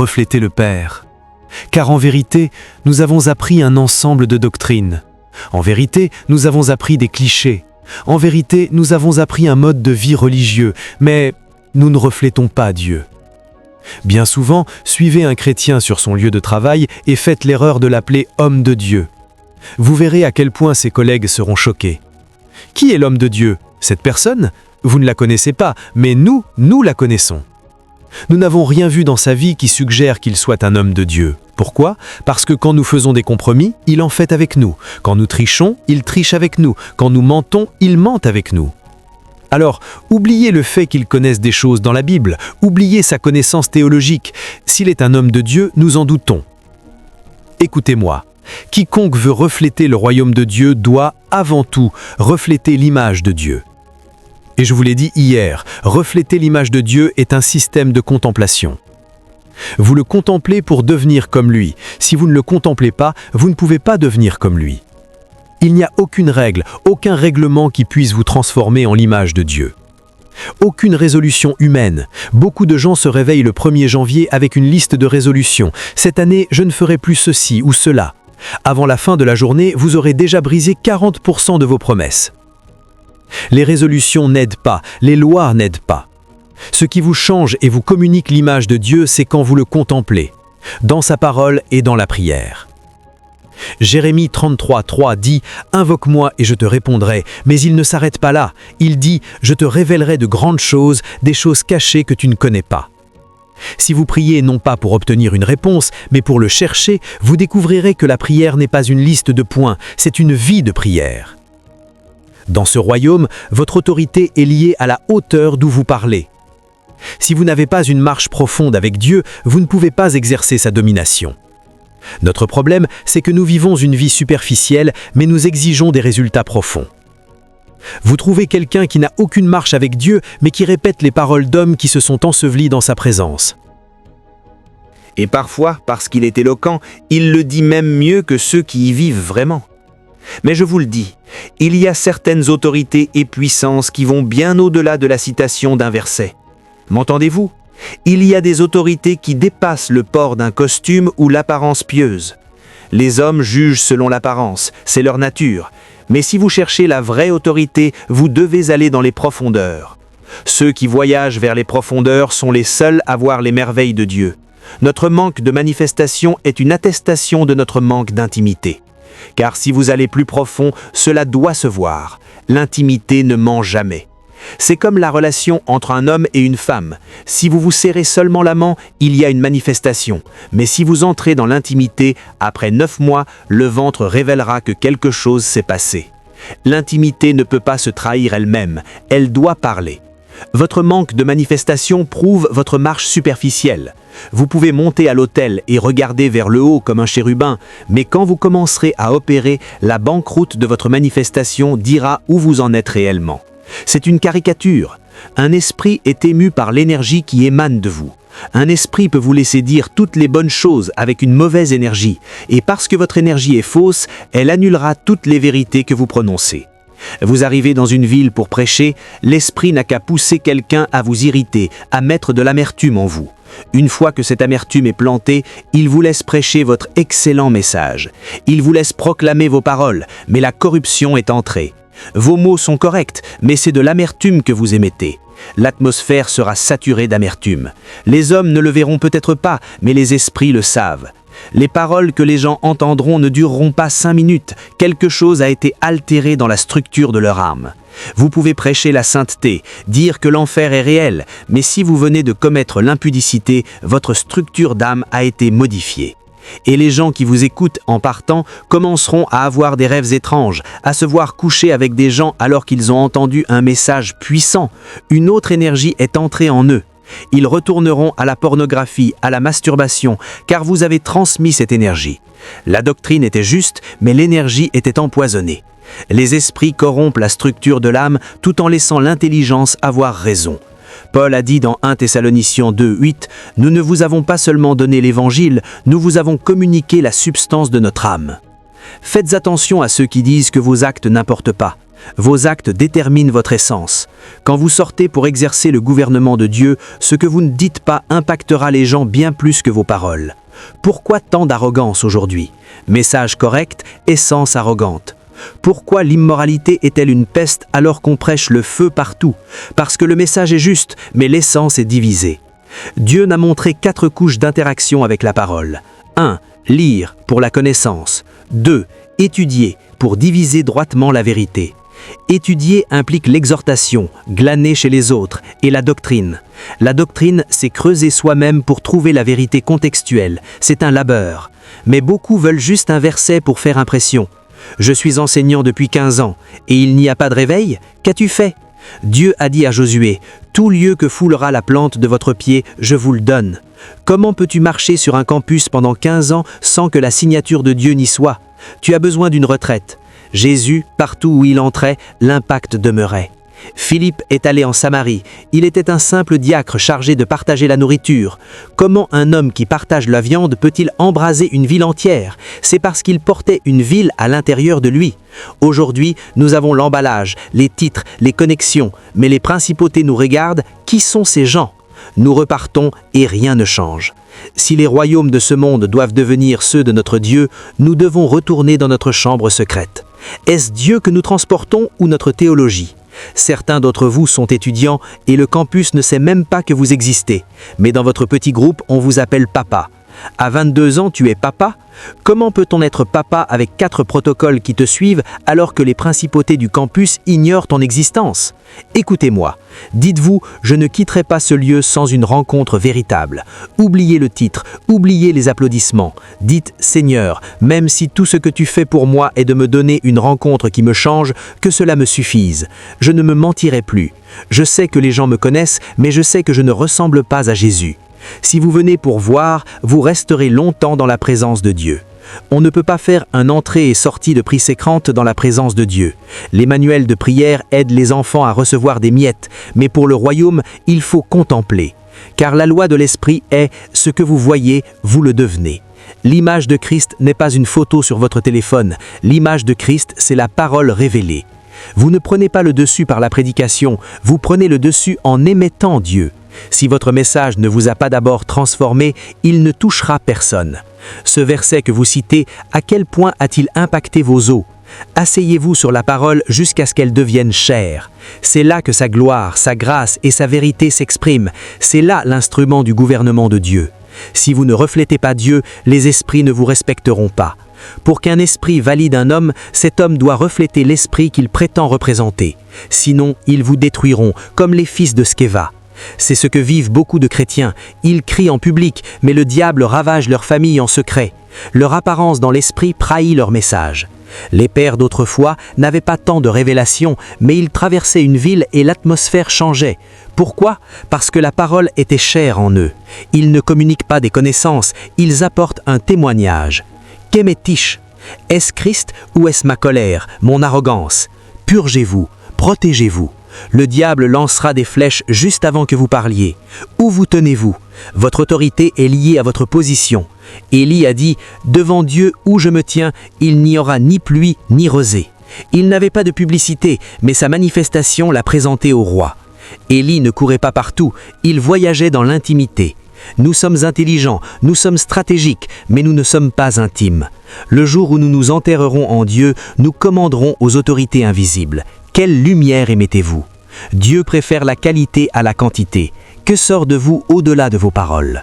refléter le Père. Car en vérité, nous avons appris un ensemble de doctrines. En vérité, nous avons appris des clichés. En vérité, nous avons appris un mode de vie religieux, mais nous ne reflétons pas Dieu. Bien souvent, suivez un chrétien sur son lieu de travail et faites l'erreur de l'appeler homme de Dieu. Vous verrez à quel point ses collègues seront choqués. Qui est l'homme de Dieu? Cette personne? Vous ne la connaissez pas, mais nous la connaissons. Nous n'avons rien vu dans sa vie qui suggère qu'il soit un homme de Dieu. Pourquoi? Parce que quand nous faisons des compromis, il en fait avec nous. Quand nous trichons, il triche avec nous. Quand nous mentons, il ment avec nous. Alors, oubliez le fait qu'il connaisse des choses dans la Bible, oubliez sa connaissance théologique. S'il est un homme de Dieu, nous en doutons. Écoutez-moi, quiconque veut refléter le royaume de Dieu doit, avant tout, refléter l'image de Dieu. Et je vous l'ai dit hier, refléter l'image de Dieu est un système de contemplation. Vous le contemplez pour devenir comme lui. Si vous ne le contemplez pas, vous ne pouvez pas devenir comme lui. Il n'y a aucune règle, aucun règlement qui puisse vous transformer en l'image de Dieu. Aucune résolution humaine. Beaucoup de gens se réveillent le 1er janvier avec une liste de résolutions. Cette année, je ne ferai plus ceci ou cela. Avant la fin de la journée, vous aurez déjà brisé 40% de vos promesses. Les résolutions n'aident pas, les lois n'aident pas. Ce qui vous change et vous communique l'image de Dieu, c'est quand vous le contemplez, dans sa parole et dans la prière. Jérémie 33:3 dit « Invoque-moi et je te répondrai », mais il ne s'arrête pas là. Il dit « Je te révélerai de grandes choses, des choses cachées que tu ne connais pas ». Si vous priez non pas pour obtenir une réponse, mais pour le chercher, vous découvrirez que la prière n'est pas une liste de points, c'est une vie de prière. Dans ce royaume, votre autorité est liée à la hauteur d'où vous parlez. Si vous n'avez pas une marche profonde avec Dieu, vous ne pouvez pas exercer sa domination. Notre problème, c'est que nous vivons une vie superficielle, mais nous exigeons des résultats profonds. Vous trouvez quelqu'un qui n'a aucune marche avec Dieu, mais qui répète les paroles d'hommes qui se sont ensevelis dans sa présence. Et parfois, parce qu'il est éloquent, il le dit même mieux que ceux qui y vivent vraiment. Mais je vous le dis, il y a certaines autorités et puissances qui vont bien au-delà de la citation d'un verset. M'entendez-vous? Il y a des autorités qui dépassent le port d'un costume ou l'apparence pieuse. Les hommes jugent selon l'apparence, c'est leur nature. Mais si vous cherchez la vraie autorité, vous devez aller dans les profondeurs. Ceux qui voyagent vers les profondeurs sont les seuls à voir les merveilles de Dieu. Notre manque de manifestation est une attestation de notre manque d'intimité. Car si vous allez plus profond, cela doit se voir. L'intimité ne ment jamais. C'est comme la relation entre un homme et une femme. Si vous vous serrez seulement la main, il y a une manifestation. Mais si vous entrez dans l'intimité, après 9 mois, le ventre révélera que quelque chose s'est passé. L'intimité ne peut pas se trahir elle-même, elle doit parler. Votre manque de manifestation prouve votre marche superficielle. Vous pouvez monter à l'autel et regarder vers le haut comme un chérubin, mais quand vous commencerez à opérer, la banqueroute de votre manifestation dira où vous en êtes réellement. C'est une caricature. Un esprit est ému par l'énergie qui émane de vous. Un esprit peut vous laisser dire toutes les bonnes choses avec une mauvaise énergie, et parce que votre énergie est fausse, elle annulera toutes les vérités que vous prononcez. Vous arrivez dans une ville pour prêcher, l'esprit n'a qu'à pousser quelqu'un à vous irriter, à mettre de l'amertume en vous. Une fois que cette amertume est plantée, il vous laisse prêcher votre excellent message. Il vous laisse proclamer vos paroles, mais la corruption est entrée. Vos mots sont corrects, mais c'est de l'amertume que vous émettez. L'atmosphère sera saturée d'amertume. Les hommes ne le verront peut-être pas, mais les esprits le savent. Les paroles que les gens entendront ne dureront pas 5 minutes. Quelque chose a été altéré dans la structure de leur âme. Vous pouvez prêcher la sainteté, dire que l'enfer est réel, mais si vous venez de commettre l'impudicité, votre structure d'âme a été modifiée. Et les gens qui vous écoutent en partant commenceront à avoir des rêves étranges, à se voir coucher avec des gens alors qu'ils ont entendu un message puissant. Une autre énergie est entrée en eux. Ils retourneront à la pornographie, à la masturbation, car vous avez transmis cette énergie. La doctrine était juste, mais l'énergie était empoisonnée. Les esprits corrompent la structure de l'âme tout en laissant l'intelligence avoir raison. Paul a dit dans 1 Thessaloniciens 2:8 « Nous ne vous avons pas seulement donné l'évangile, nous vous avons communiqué la substance de notre âme. » Faites attention à ceux qui disent que vos actes n'importent pas. Vos actes déterminent votre essence. Quand vous sortez pour exercer le gouvernement de Dieu, ce que vous ne dites pas impactera les gens bien plus que vos paroles. Pourquoi tant d'arrogance aujourd'hui? Message correct, essence arrogante. Pourquoi l'immoralité est-elle une peste alors qu'on prêche le feu partout? Parce que le message est juste, mais l'essence est divisée. Dieu n'a montré 4 couches d'interaction avec la parole. 1. Lire pour la connaissance. 2. Étudier pour diviser droitement la vérité. Étudier implique l'exhortation, glaner chez les autres, et la doctrine. La doctrine, c'est creuser soi-même pour trouver la vérité contextuelle. C'est un labeur. Mais beaucoup veulent juste un verset pour faire impression. Je suis enseignant depuis 15 ans, et il n'y a pas de réveil? Qu'as-tu fait? Dieu a dit à Josué, « Tout lieu que foulera la plante de votre pied, je vous le donne. » Comment peux-tu marcher sur un campus pendant 15 ans sans que la signature de Dieu n'y soit? Tu as besoin d'une retraite. Jésus, partout où il entrait, l'impact demeurait. Philippe est allé en Samarie. Il était un simple diacre chargé de partager la nourriture. Comment un homme qui partage la viande peut-il embraser une ville entière? C'est parce qu'il portait une ville à l'intérieur de lui. Aujourd'hui, nous avons l'emballage, les titres, les connexions, mais les principautés nous regardent. Qui sont ces gens? Nous repartons et rien ne change. Si les royaumes de ce monde doivent devenir ceux de notre Dieu, nous devons retourner dans notre chambre secrète. Est-ce Dieu que nous transportons ou notre théologie? Certains d'entre vous sont étudiants et le campus ne sait même pas que vous existez. Mais dans votre petit groupe, on vous appelle papa. À 22 ans, tu es papa? Comment peut-on être papa avec 4 protocoles qui te suivent alors que les principautés du campus ignorent ton existence? Écoutez-moi, dites-vous, je ne quitterai pas ce lieu sans une rencontre véritable. Oubliez le titre, oubliez les applaudissements. Dites, Seigneur, même si tout ce que tu fais pour moi est de me donner une rencontre qui me change, que cela me suffise. Je ne me mentirai plus. Je sais que les gens me connaissent, mais je sais que je ne ressemble pas à Jésus. Si vous venez pour voir, vous resterez longtemps dans la présence de Dieu. On ne peut pas faire un entrée et sortie de prise écrante dans la présence de Dieu. Les manuels de prière aident les enfants à recevoir des miettes, mais pour le royaume, il faut contempler. Car la loi de l'Esprit est « ce que vous voyez, vous le devenez ». L'image de Christ n'est pas une photo sur votre téléphone. L'image de Christ, c'est la parole révélée. Vous ne prenez pas le dessus par la prédication, vous prenez le dessus en émettant Dieu. Si votre message ne vous a pas d'abord transformé, il ne touchera personne. Ce verset que vous citez, à quel point a-t-il impacté vos os? Asseyez-vous sur la parole jusqu'à ce qu'elle devienne chair. C'est là que sa gloire, sa grâce et sa vérité s'expriment. C'est là l'instrument du gouvernement de Dieu. Si vous ne reflétez pas Dieu, les esprits ne vous respecteront pas. Pour qu'un esprit valide un homme, cet homme doit refléter l'esprit qu'il prétend représenter. Sinon, ils vous détruiront, comme les fils de Sceva. C'est ce que vivent beaucoup de chrétiens. Ils crient en public, mais le diable ravage leur famille en secret. Leur apparence dans l'esprit trahit leur message. Les pères d'autrefois n'avaient pas tant de révélations, mais ils traversaient une ville et l'atmosphère changeait. Pourquoi? Parce que la parole était chère en eux. Ils ne communiquent pas des connaissances, ils apportent un témoignage. Qu'émet-ich? Est-ce Christ ou est-ce ma colère, mon arrogance? Purgez-vous, protégez-vous. Le diable lancera des flèches juste avant que vous parliez. Où vous tenez-vous? Votre autorité est liée à votre position. Élie a dit « Devant Dieu où je me tiens, il n'y aura ni pluie ni rosée ». Il n'avait pas de publicité, mais sa manifestation l'a présenté au roi. Élie ne courait pas partout, il voyageait dans l'intimité. Nous sommes intelligents, nous sommes stratégiques, mais nous ne sommes pas intimes. Le jour où nous nous enterrerons en Dieu, nous commanderons aux autorités invisibles. Quelle lumière émettez-vous? Dieu préfère la qualité à la quantité. Que sort de vous au-delà de vos paroles?